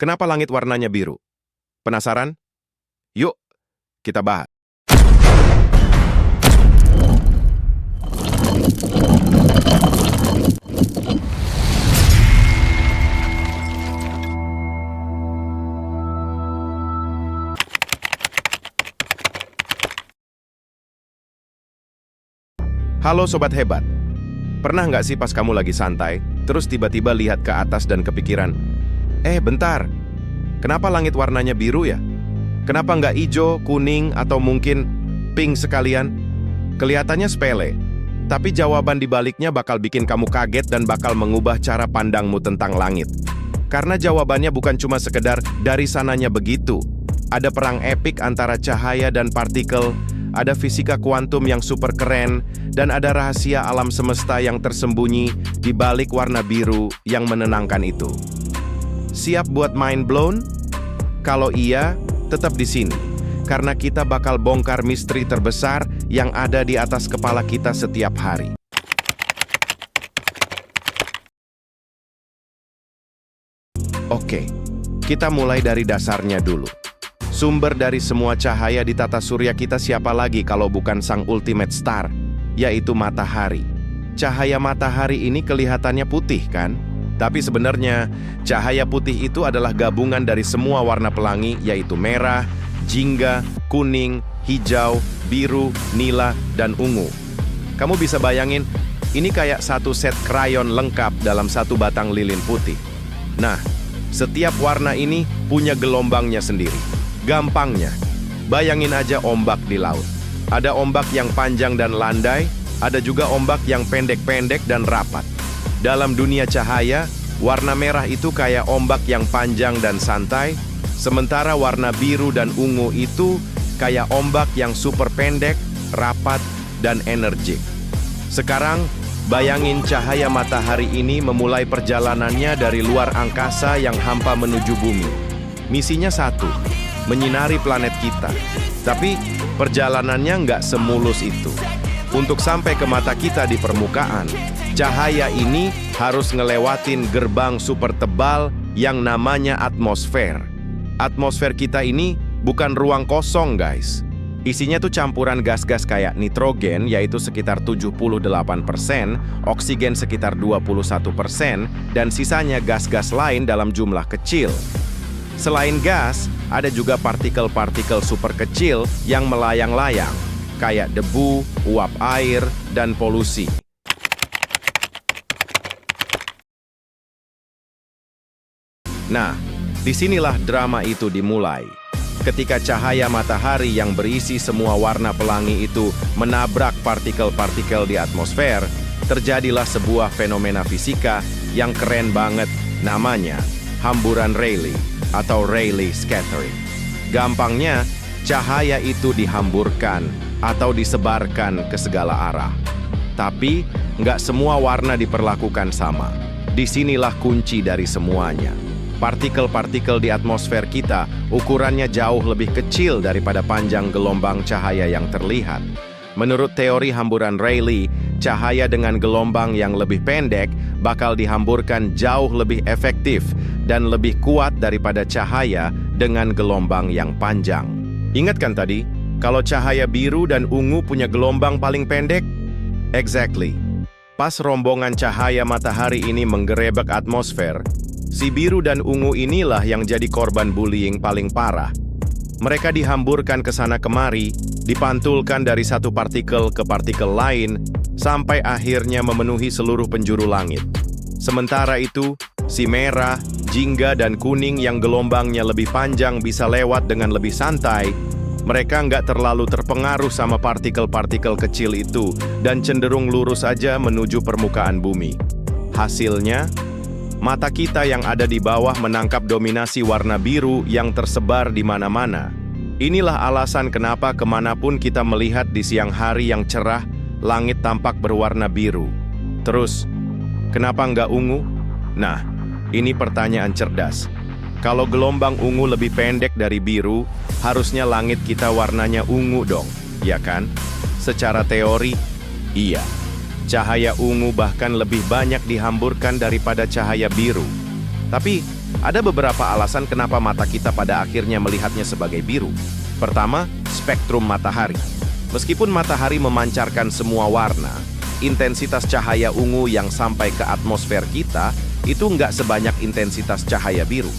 Kenapa langit warnanya biru? Penasaran? Yuk, kita bahas. Halo Sobat Hebat. Pernah nggak sih pas kamu lagi santai, terus tiba-tiba lihat ke atas dan kepikiran, bentar, kenapa langit warnanya biru ya? Kenapa nggak hijau, kuning, atau mungkin pink sekalian? Kelihatannya sepele, tapi jawaban di baliknya bakal bikin kamu kaget dan bakal mengubah cara pandangmu tentang langit. Karena jawabannya bukan cuma sekedar dari sananya begitu. Ada perang epik antara cahaya dan partikel, ada fisika kuantum yang super keren, dan ada rahasia alam semesta yang tersembunyi di balik warna biru yang menenangkan itu. Siap buat mind blown? Kalau iya, tetap di sini. Karena kita bakal bongkar misteri terbesar yang ada di atas kepala kita setiap hari. Oke, kita mulai dari dasarnya dulu. Sumber dari semua cahaya di tata surya kita siapa lagi kalau bukan sang ultimate star, yaitu matahari. Cahaya matahari ini kelihatannya putih kan? Tapi sebenarnya, cahaya putih itu adalah gabungan dari semua warna pelangi, yaitu merah, jingga, kuning, hijau, biru, nila, dan ungu. Kamu bisa bayangin, ini kayak satu set krayon lengkap dalam satu batang lilin putih. Nah, setiap warna ini punya gelombangnya sendiri. Gampangnya, bayangin aja ombak di laut. Ada ombak yang panjang dan landai, ada juga ombak yang pendek-pendek dan rapat. Dalam dunia cahaya, warna merah itu kayak ombak yang panjang dan santai, sementara warna biru dan ungu itu kayak ombak yang super pendek, rapat, dan energik. Sekarang, bayangin cahaya matahari ini memulai perjalanannya dari luar angkasa yang hampa menuju bumi. Misinya satu, menyinari planet kita. Tapi perjalanannya nggak semulus itu. Untuk sampai ke mata kita di permukaan, cahaya ini harus ngelewatin gerbang super tebal yang namanya atmosfer. Atmosfer kita ini bukan ruang kosong, guys. Isinya tuh campuran gas-gas kayak nitrogen, yaitu sekitar 78%, oksigen sekitar 21%, dan sisanya gas-gas lain dalam jumlah kecil. Selain gas, ada juga partikel-partikel super kecil yang melayang-layang, kayak debu, uap air, dan polusi. Nah, disinilah drama itu dimulai. Ketika cahaya matahari yang berisi semua warna pelangi itu menabrak partikel-partikel di atmosfer, terjadilah sebuah fenomena fisika yang keren banget, namanya hamburan Rayleigh atau Rayleigh scattering. Gampangnya, cahaya itu dihamburkan atau disebarkan ke segala arah. Tapi, nggak semua warna diperlakukan sama. Disinilah kunci dari semuanya. Partikel-partikel di atmosfer kita ukurannya jauh lebih kecil daripada panjang gelombang cahaya yang terlihat. Menurut teori hamburan Rayleigh, cahaya dengan gelombang yang lebih pendek bakal dihamburkan jauh lebih efektif dan lebih kuat daripada cahaya dengan gelombang yang panjang. Ingat kan tadi, kalau cahaya biru dan ungu punya gelombang paling pendek? Exactly. Pas rombongan cahaya matahari ini menggerebek atmosfer, si biru dan ungu inilah yang jadi korban bullying paling parah. Mereka dihamburkan ke sana kemari, dipantulkan dari satu partikel ke partikel lain, sampai akhirnya memenuhi seluruh penjuru langit. Sementara itu, si merah, jingga, dan kuning yang gelombangnya lebih panjang bisa lewat dengan lebih santai. Mereka nggak terlalu terpengaruh sama partikel-partikel kecil itu dan cenderung lurus aja menuju permukaan bumi. Hasilnya, mata kita yang ada di bawah menangkap dominasi warna biru yang tersebar di mana-mana. Inilah alasan kenapa kemanapun kita melihat di siang hari yang cerah, langit tampak berwarna biru. Terus, kenapa nggak ungu? Nah, ini pertanyaan cerdas. Kalau gelombang ungu lebih pendek dari biru, harusnya langit kita warnanya ungu dong, ya kan? Secara teori, iya. Cahaya ungu bahkan lebih banyak dihamburkan daripada cahaya biru. Tapi, Ada beberapa alasan kenapa mata kita pada akhirnya melihatnya sebagai biru. Pertama, spektrum matahari. Meskipun matahari memancarkan semua warna, intensitas cahaya ungu yang sampai ke atmosfer kita itu nggak sebanyak intensitas cahaya biru.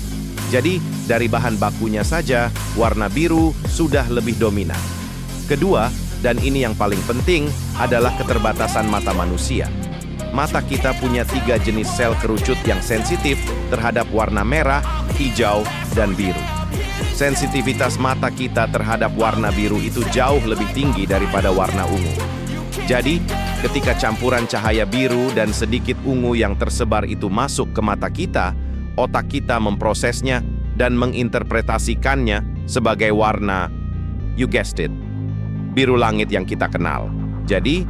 Jadi, dari bahan bakunya saja, warna biru sudah lebih dominan. Kedua, dan ini yang paling penting, adalah keterbatasan mata manusia. Mata kita punya 3 jenis sel kerucut yang sensitif terhadap warna merah, hijau, dan biru. Sensitivitas mata kita terhadap warna biru itu jauh lebih tinggi daripada warna ungu. Jadi, ketika campuran cahaya biru dan sedikit ungu yang tersebar itu masuk ke mata kita, otak kita memprosesnya dan menginterpretasikannya sebagai warna, you guessed it, biru langit yang kita kenal. Jadi,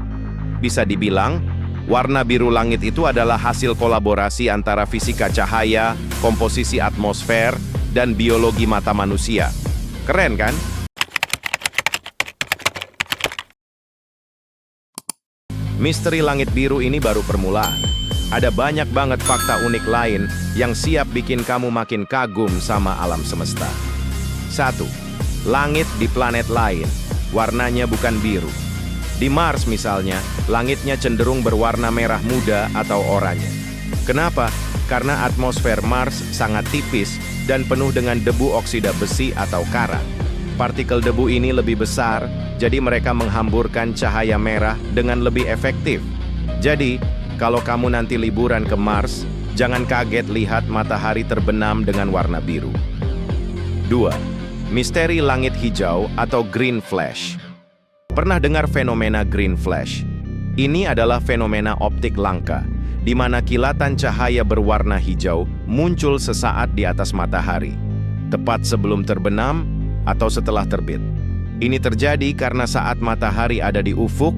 bisa dibilang, warna biru langit itu adalah hasil kolaborasi antara fisika cahaya, komposisi atmosfer, dan biologi mata manusia. Keren kan? Misteri langit biru ini baru permulaan. Ada banyak banget fakta unik lain yang siap bikin kamu makin kagum sama alam semesta. 1. Langit di planet lain, warnanya bukan biru. Di Mars misalnya, langitnya cenderung berwarna merah muda atau oranye. Kenapa? Karena atmosfer Mars sangat tipis dan penuh dengan debu oksida besi atau kara. Partikel debu ini lebih besar, jadi mereka menghamburkan cahaya merah dengan lebih efektif. Jadi, kalau kamu nanti liburan ke Mars, jangan kaget lihat matahari terbenam dengan warna biru. 2. Misteri langit hijau atau green flash. Pernah dengar fenomena green flash? Ini adalah fenomena optik langka, di mana kilatan cahaya berwarna hijau muncul sesaat di atas matahari, tepat sebelum terbenam atau setelah terbit. Ini terjadi karena saat matahari ada di ufuk,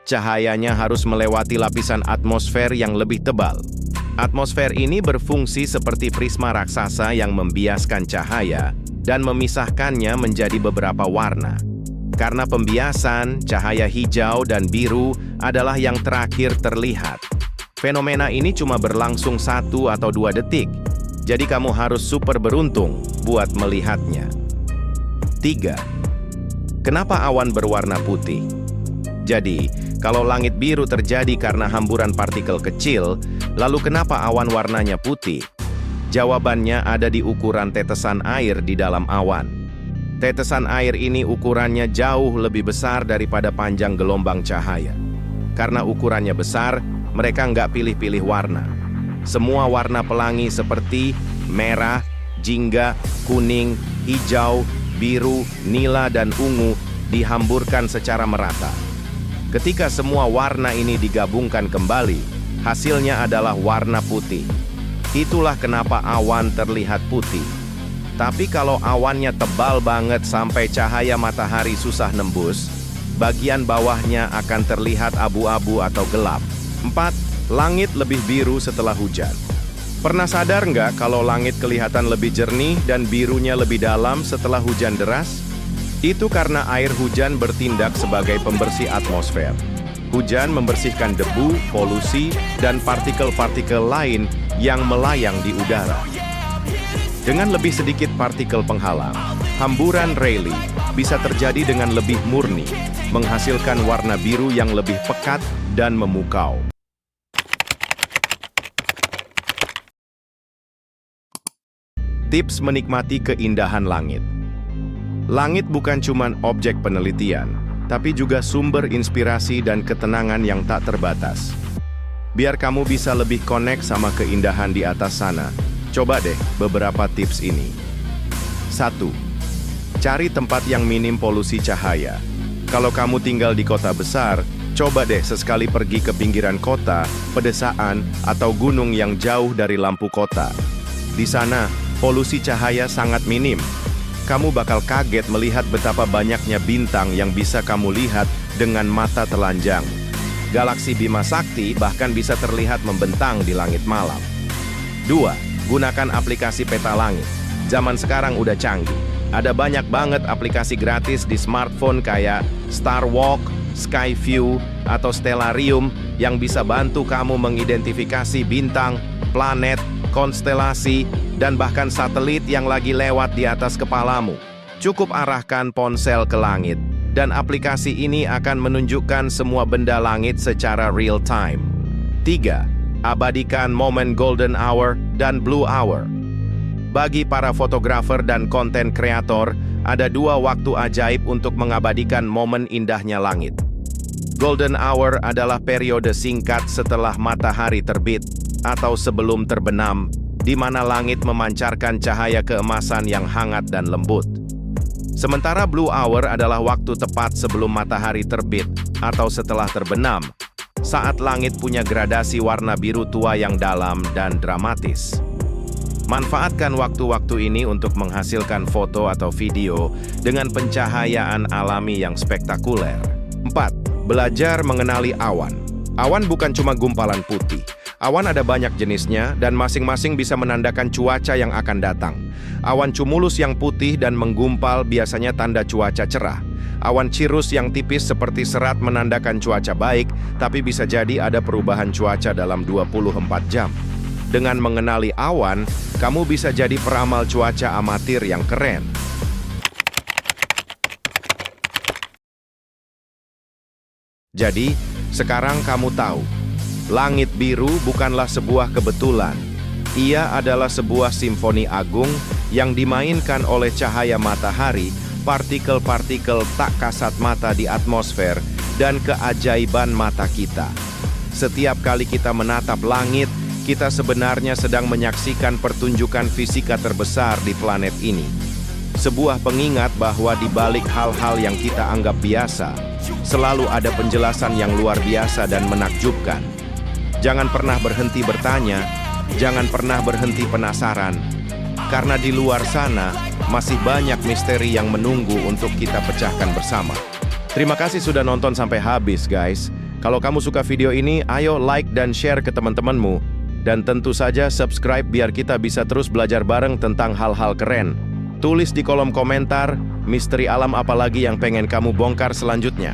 cahayanya harus melewati lapisan atmosfer yang lebih tebal. Atmosfer ini berfungsi seperti prisma raksasa yang membiaskan cahaya dan memisahkannya menjadi beberapa warna. Karena pembiasan, cahaya hijau dan biru adalah yang terakhir terlihat. Fenomena ini cuma berlangsung 1 atau 2 detik, jadi kamu harus super beruntung buat melihatnya. 3. Kenapa awan berwarna putih? Jadi, kalau langit biru terjadi karena hamburan partikel kecil, lalu kenapa awan warnanya putih? Jawabannya ada di ukuran tetesan air di dalam awan. Tetesan air ini ukurannya jauh lebih besar daripada panjang gelombang cahaya. Karena ukurannya besar, mereka nggak pilih-pilih warna. Semua warna pelangi seperti merah, jingga, kuning, hijau, biru, nila, dan ungu dihamburkan secara merata. Ketika semua warna ini digabungkan kembali, hasilnya adalah warna putih. Itulah kenapa awan terlihat putih. Tapi kalau awannya tebal banget sampai cahaya matahari susah nembus, bagian bawahnya akan terlihat abu-abu atau gelap. 4. Langit lebih biru setelah hujan. Pernah sadar nggak kalau langit kelihatan lebih jernih dan birunya lebih dalam setelah hujan deras? Itu karena air hujan bertindak sebagai pembersih atmosfer. Hujan membersihkan debu, polusi, dan partikel-partikel lain yang melayang di udara. Dengan lebih sedikit partikel penghalang, hamburan Rayleigh bisa terjadi dengan lebih murni, menghasilkan warna biru yang lebih pekat dan memukau. Tips menikmati keindahan langit. Langit bukan cuma objek penelitian, tapi juga sumber inspirasi dan ketenangan yang tak terbatas. Biar kamu bisa lebih connect sama keindahan di atas sana, coba deh beberapa tips ini. 1. Cari tempat yang minim polusi cahaya. Kalau kamu tinggal di kota besar, coba deh sesekali pergi ke pinggiran kota, pedesaan, atau gunung yang jauh dari lampu kota. Di sana, polusi cahaya sangat minim. Kamu bakal kaget melihat betapa banyaknya bintang yang bisa kamu lihat dengan mata telanjang. Galaksi Bima Sakti bahkan bisa terlihat membentang di langit malam. 2. Gunakan aplikasi peta langit. Zaman sekarang udah canggih. Ada banyak banget aplikasi gratis di smartphone kayak Starwalk, Skyview, atau Stellarium yang bisa bantu kamu mengidentifikasi bintang, planet, konstelasi, dan bahkan satelit yang lagi lewat di atas kepalamu. Cukup arahkan ponsel ke langit, dan aplikasi ini akan menunjukkan semua benda langit secara real time. 3. Abadikan momen golden hour dan blue hour. Bagi para fotografer dan konten kreator, ada 2 waktu ajaib untuk mengabadikan momen indahnya langit. Golden hour adalah periode singkat setelah matahari terbit atau sebelum terbenam, di mana langit memancarkan cahaya keemasan yang hangat dan lembut. Sementara blue hour adalah waktu tepat sebelum matahari terbit atau setelah terbenam, saat langit punya gradasi warna biru tua yang dalam dan dramatis. Manfaatkan waktu-waktu ini untuk menghasilkan foto atau video dengan pencahayaan alami yang spektakuler. 4. Belajar mengenali awan. Awan bukan cuma gumpalan putih. Awan ada banyak jenisnya dan masing-masing bisa menandakan cuaca yang akan datang. Awan cumulus yang putih dan menggumpal biasanya tanda cuaca cerah. Awan cirrus yang tipis seperti serat menandakan cuaca baik, tapi bisa jadi ada perubahan cuaca dalam 24 jam. Dengan mengenali awan, kamu bisa jadi peramal cuaca amatir yang keren. Jadi, sekarang kamu tahu, langit biru bukanlah sebuah kebetulan. Ia adalah sebuah simfoni agung yang dimainkan oleh cahaya matahari, partikel-partikel tak kasat mata di atmosfer, dan keajaiban mata kita. Setiap kali kita menatap langit, kita sebenarnya sedang menyaksikan pertunjukan fisika terbesar di planet ini. Sebuah pengingat bahwa di balik hal-hal yang kita anggap biasa, selalu ada penjelasan yang luar biasa dan menakjubkan. Jangan pernah berhenti bertanya, jangan pernah berhenti penasaran, karena di luar sana masih banyak misteri yang menunggu untuk kita pecahkan bersama. Terima kasih sudah nonton sampai habis, guys. Kalau kamu suka video ini, ayo like dan share ke teman-temanmu. Dan tentu saja subscribe biar kita bisa terus belajar bareng tentang hal-hal keren. Tulis di kolom komentar, misteri alam apa lagi yang pengen kamu bongkar selanjutnya.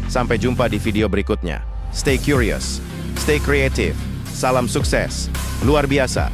Sampai jumpa di video berikutnya. Stay curious, stay creative, salam sukses, luar biasa.